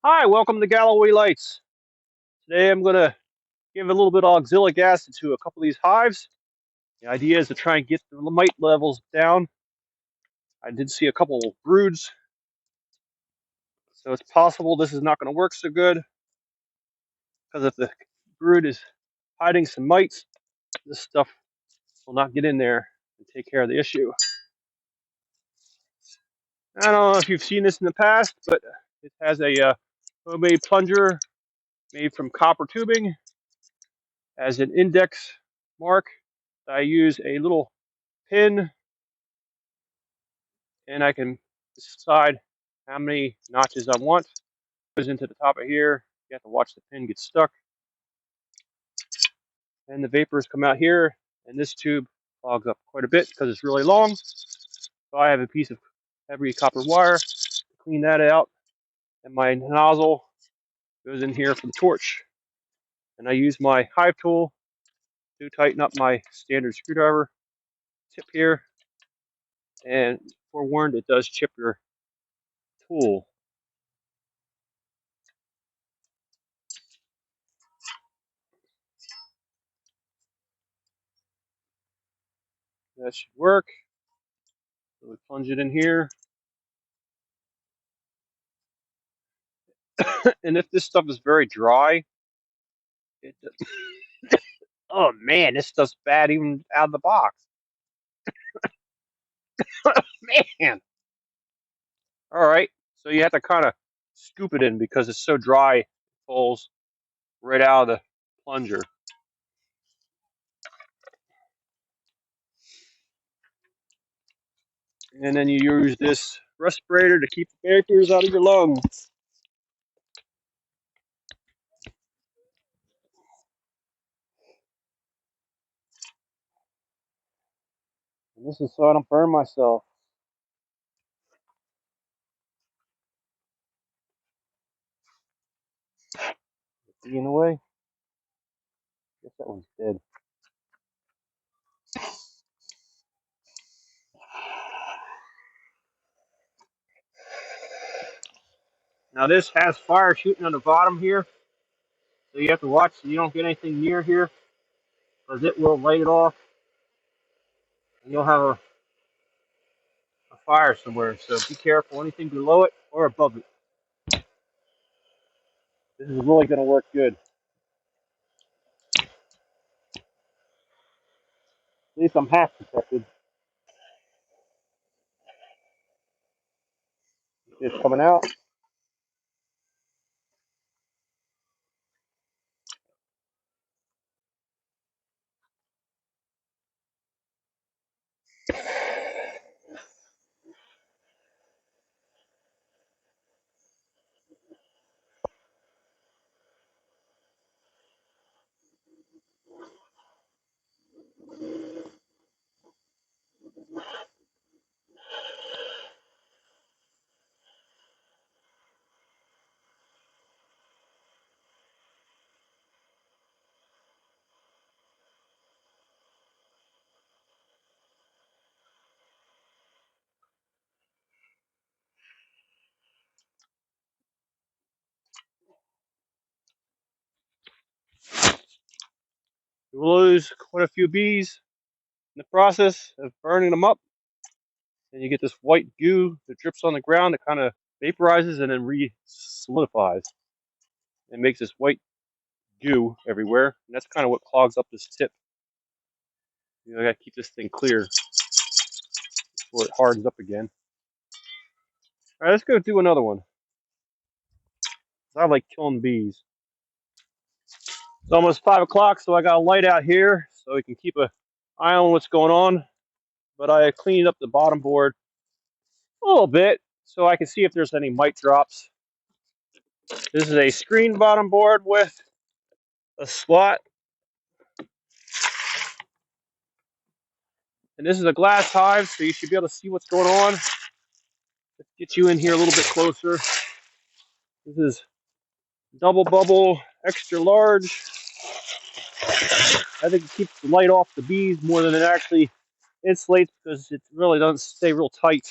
Hi, welcome to Galloway Lights. Today I'm going to give a little bit of oxalic acid to a couple of these hives. The idea is to try and get the mite levels down. I did see a couple of broods, so it's possible this is not going to work so good, because if the brood is hiding some mites, this stuff will not get in there and take care of the issue. I don't know if you've seen this in the past, but it has a homemade plunger made from copper tubing as an index mark. I use a little pin and I can decide how many notches I want. It goes into the top of here. You have to watch the pin get stuck. And the vapors come out here, and this tube clogs up quite a bit because it's really long. So I have a piece of heavy copper wire to clean that out, and my nozzle goes in here for the torch. And I use my hive tool to tighten up my standard screwdriver tip here. And forewarned, it does chip your tool. That should work. So we plunge it in here. And if this stuff is very dry, it oh man, this stuff's bad even out of the box. Man. All right. So you have to kind of scoop it in because it's so dry, it falls right out of the plunger. And then you use this respirator to keep the vapors out of your lungs. And this is so I don't burn myself. In the way. Guess that one's dead. Now this has fire shooting on the bottom here, so you have to watch so you don't get anything near here, because it will light it off, and you'll have a fire somewhere. So be careful, anything below it or above it. This is really going to work good. At least I'm half protected. It's coming out. You will lose quite a few bees in the process of burning them up. And you get this white goo that drips on the ground that kind of vaporizes and then re-solidifies. It makes this white goo everywhere. And that's kind of what clogs up this tip. You know, I got to keep this thing clear before it hardens up again. All right, let's go do another one. I like killing bees. It's almost 5 o'clock, so I got a light out here so we can keep an eye on what's going on. But I cleaned up the bottom board a little bit so I can see if there's any mite drops. This is a screen bottom board with a slot. And this is a glass hive, so you should be able to see what's going on. Let's get you in here a little bit closer. This is double bubble, extra large. I think it keeps the light off the bees more than it actually insulates because it really doesn't stay real tight.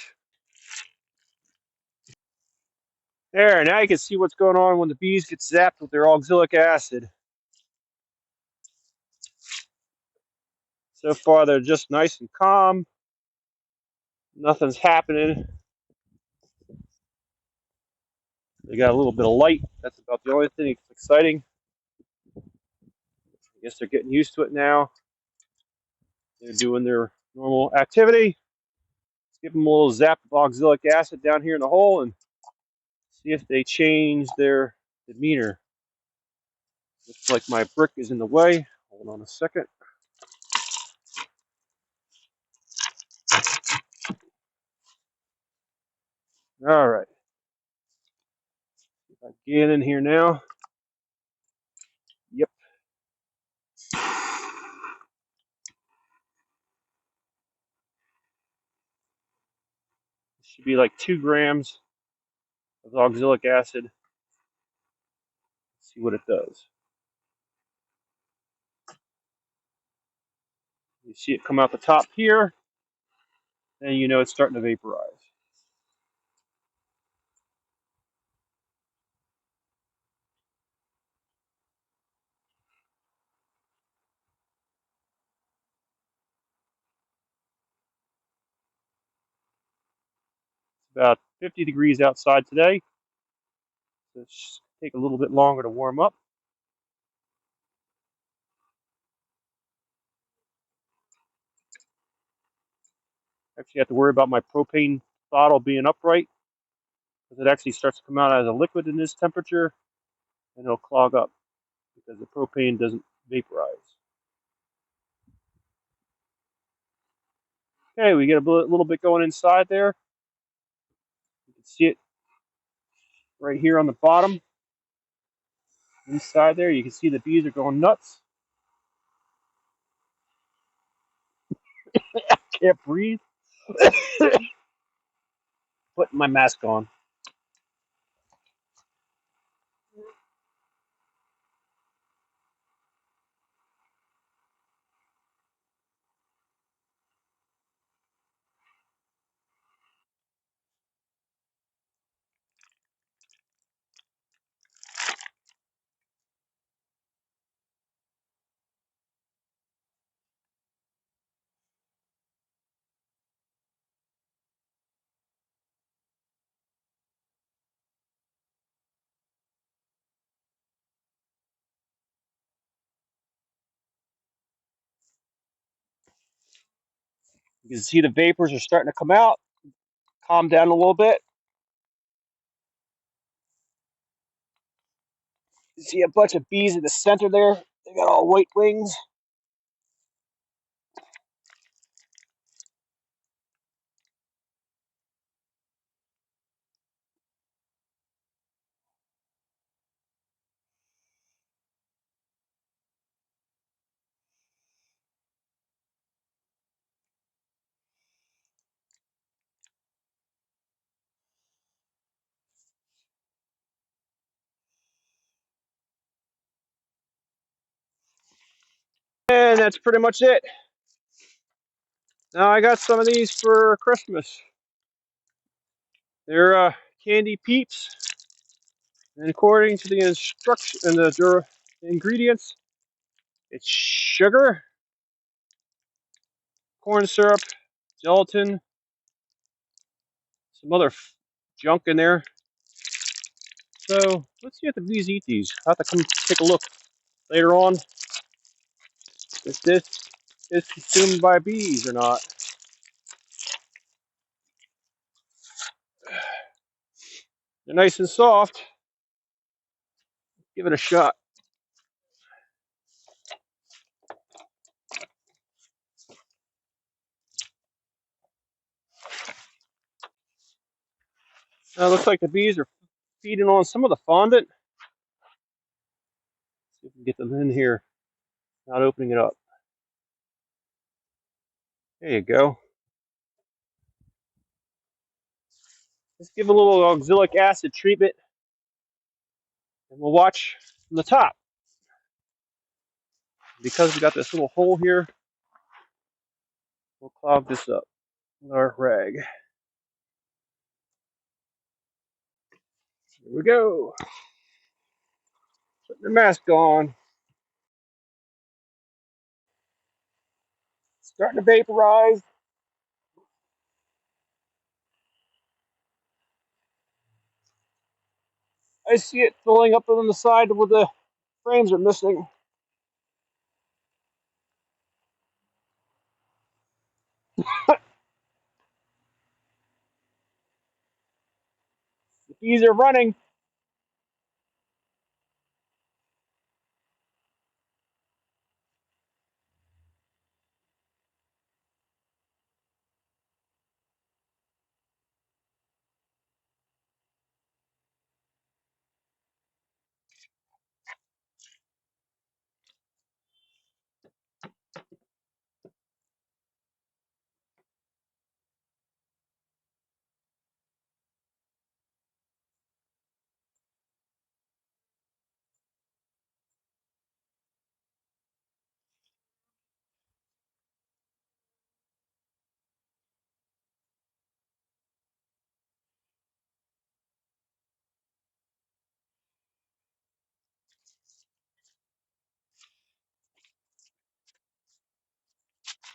There, now you can see what's going on when the bees get zapped with their oxalic acid. So far, they're just nice and calm. Nothing's happening. They got a little bit of light. That's about the only thing that's exciting. I guess they're getting used to it now. They're doing their normal activity. Let's give them a little zap of oxalic acid down here in the hole and see if they change their demeanor. Looks like my brick is in the way. Hold on a second. All right. If I get in here now. Yep. It should be like 2 grams of oxalic acid. Let's see what it does. You see it come out the top here, and you know it's starting to vaporize. It's about 50 degrees outside today. So it should take a little bit longer to warm up. Actually, have to worry about my propane bottle being upright because it actually starts to come out as a liquid in this temperature, and it'll clog up because the propane doesn't vaporize. Okay, we get a little bit going inside there. You can see it right here on the bottom. Inside there, you can see the bees are going nuts. Can't breathe. Putting my mask on. You can see the vapors are starting to come out. Calm down a little bit. You see a bunch of bees in the center there. They got all white wings. And that's pretty much it. Now I got some of these for Christmas. They're candy peeps. And according to the instruction and the ingredients, it's sugar, corn syrup, gelatin, some other junk in there. So let's see if the bees eat these. I'll have to come take a look later on if this is consumed by bees or not. They're nice and soft. Give it a shot. Now it looks like the bees are feeding on some of the fondant. Let's see if we can get them in here. Not opening it up. There you go. Let's give a little oxalic acid treatment, and we'll watch from the top. Because we got this little hole here, we'll clog this up with our rag. Here we go. Putting the mask on. Starting to vaporize. I see it filling up on the side where the frames are missing. The bees are running.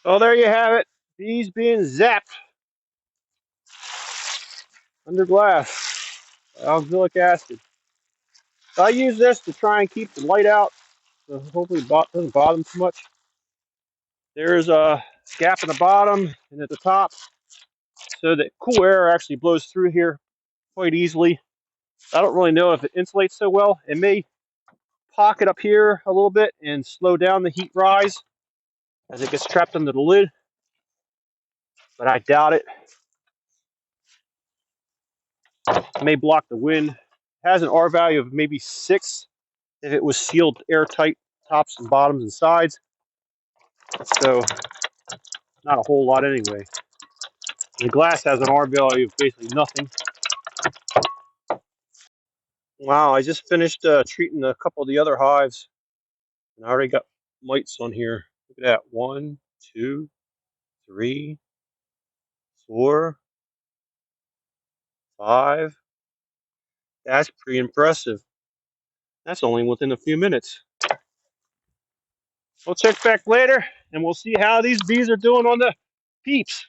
Oh, there you have it. Bees being zapped under glass. Oxalic acid. So I use this to try and keep the light out, so hopefully it doesn't bother them too much. There's a gap in the bottom and at the top, so that cool air actually blows through here quite easily. I don't really know if it insulates so well. It may pocket up here a little bit and slow down the heat rise as it gets trapped under the lid, but I doubt it. It may block the wind. It has an R value of maybe 6 if it was sealed airtight tops and bottoms and sides, so not a whole lot anyway. The glass has an R value of basically nothing. Wow, I just finished treating a couple of the other hives, and I already got mites on here. Look at that. 1, 2, 3, 4, 5. That's pretty impressive. That's only within a few minutes. We'll check back later, and we'll see how these bees are doing on the peeps.